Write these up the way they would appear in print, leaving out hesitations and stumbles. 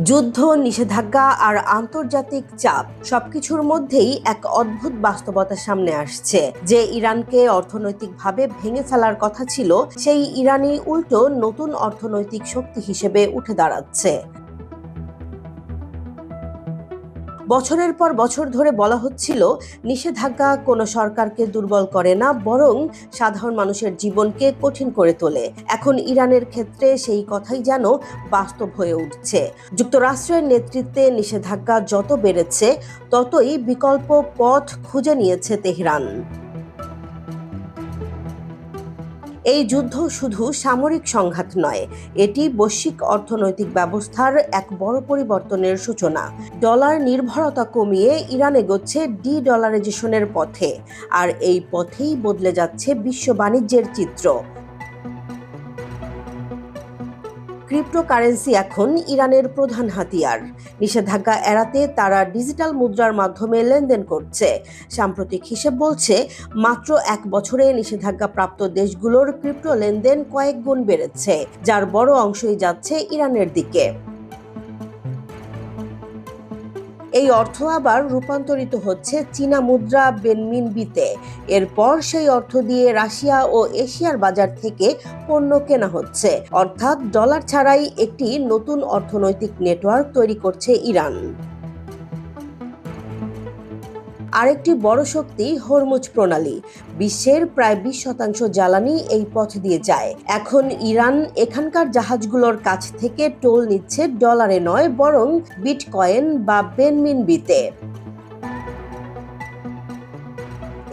যুদ্ধ, নিষেধাজ্ঞা আর আন্তর্জাতিক চাপ সবকিছুর মধ্যেই এক অদ্ভুত বাস্তবতা সামনে আসছে। যে ইরানকে অর্থনৈতিকভাবে ভেঙে ফেলার কথা ছিল, সেই ইরানই উল্টো নতুন অর্থনৈতিক শক্তি হিসেবে উঠে দাঁড়াচ্ছে। বছরের পর বছর ধরে বলা হচ্ছিল নিষেধাজ্ঞা কোনো সরকারকে দুর্বল করে না, বরং সাধারণ মানুষের জীবনকে কঠিন করে তোলে। এখন ইরানের ক্ষেত্রে সেই কথাই যেন বাস্তব হয়ে উঠছে। যুক্তরাষ্ট্রের নেতৃত্বে নিষেধাজ্ঞা যত বেড়েছে, ততই বিকল্প পথ খুঁজে নিয়েছে তেহরান। এই যুদ্ধ শুধু সামরিক সংঘাত নয়, এটি বৈশ্বিক অর্থনৈতিক ব্যবস্থার এক বড় পরিবর্তনের সূচনা। ডলার নির্ভরতা কমিয়ে ইরান এগোচ্ছে ডলারাইজেশনের পথে, আর এই পথেই বদলে যাচ্ছে বিশ্ব বাণিজ্যের চিত্র। ক্রিপ্টোকারেন্সি এখন ইরানের প্রধান হাতিয়ার। নিষেধাজ্ঞা এড়াতে তারা ডিজিটাল মুদ্রার মাধ্যমে লেনদেন করছে। সাম্প্রতিক হিসেব বলছে, মাত্র 1 বছরে নিষেধাজ্ঞা প্রাপ্ত দেশগুলোর ক্রিপ্টো লেনদেন কয়েক গুণ বেড়েছে, যার বড় অংশই যাচ্ছে ইরানের দিকে। এই অর্থ আবার রূপান্তরিত হচ্ছে চীনা মুদ্রা বেনমিনবিতে। এরপর সেই অর্থ দিয়ে রাশিয়া ও এশিয়ার বাজার থেকে পণ্য কেনা হচ্ছে। অর্থাৎ ডলার ছাড়াই একটি নতুন অর্থনৈতিক নেটওয়ার্ক তৈরি করছে ইরান। আরেকটি বড় শক্তি হরমুজ প্রণালী। বিশ্বের প্রায় 20% জ্বালানি এই পথ দিয়ে যায়। এখন ইরান এখানকার জাহাজগুলোর কাছ থেকে টোল নিচ্ছে ডলারে নয়, বরং বিটকয়েন বা বেনমিনবিতে।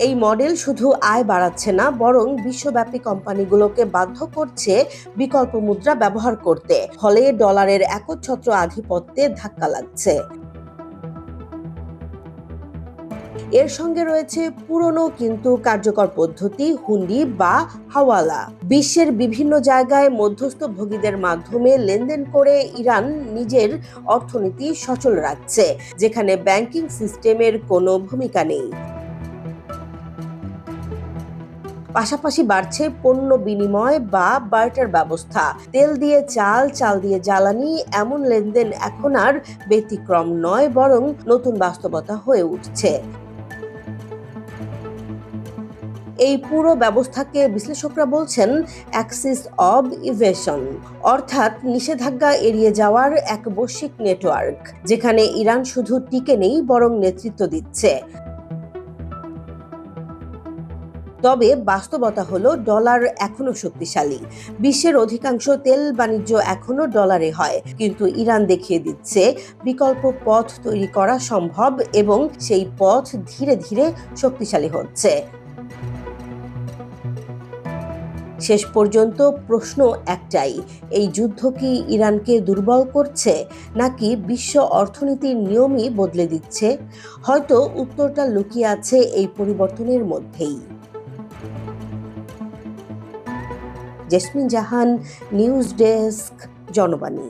এই মডেল শুধু আয় বাড়াচ্ছে না, বরং বিশ্বব্যাপী কোম্পানিগুলোকে বাধ্য করছে বিকল্প মুদ্রা ব্যবহার করতে। ফলে ডলারের একচ্ছত্র আধিপত্যে ধাক্কা লাগছে। এর সঙ্গে রয়েছে পুরনো কিন্তু কার্যকর পদ্ধতি, হুন্ডি বা হাওয়ালা। বিশ্বের বিভিন্ন জায়গায় মধ্যস্থ ভোগীদের মাধ্যমে লেনদেন করে ইরান নিজের অর্থনীতি সচল রাখছে, যেখানে ব্যাংকিং সিস্টেমের কোনো ভূমিকা নেই। পাশাপাশি বাড়ছে পণ্য বিনিময় বা বার্টার ব্যবস্থা। তেল দিয়ে চাল, চাল দিয়ে জ্বালানি, এমন লেনদেন এখন আর ব্যতিক্রম নয়, বরং নতুন বাস্তবতা হয়ে উঠছে। এই পুরো ব্যবস্থাকে বিশ্লেষকরা বলছেন অ্যাক্সিস অব ইভেশন, অর্থাৎ নিষেধাজ্ঞা এড়িয়ে যাওয়ার এক বৈশ্বিক নেটওয়ার্ক, যেখানে ইরান শুধু টিকে নেই, বরং নেতৃত্ব দিচ্ছে। তবে বাস্তবতা হলো, ডলার এখনো শক্তিশালী। বিশ্বের অধিকাংশ তেল বাণিজ্য এখনো ডলারে হয়, কিন্তু ইরান দেখিয়ে দিচ্ছে বিকল্প পথ তৈরি করা সম্ভব, এবং সেই পথ ধীরে ধীরে শক্তিশালী হচ্ছে। শেষ পর্যন্ত প্রশ্ন একটাই, এই যুদ্ধ কি ইরানকে দুর্বল করছে, নাকি বিশ্ব অর্থনীতির নিয়মই বদলে দিচ্ছে? হয়তো উত্তরটা লুকিয়ে আছে এই পরিবর্তনের মধ্যেই। জেসমিন জাহান, নিউজ ডেস্ক, জনবাণী।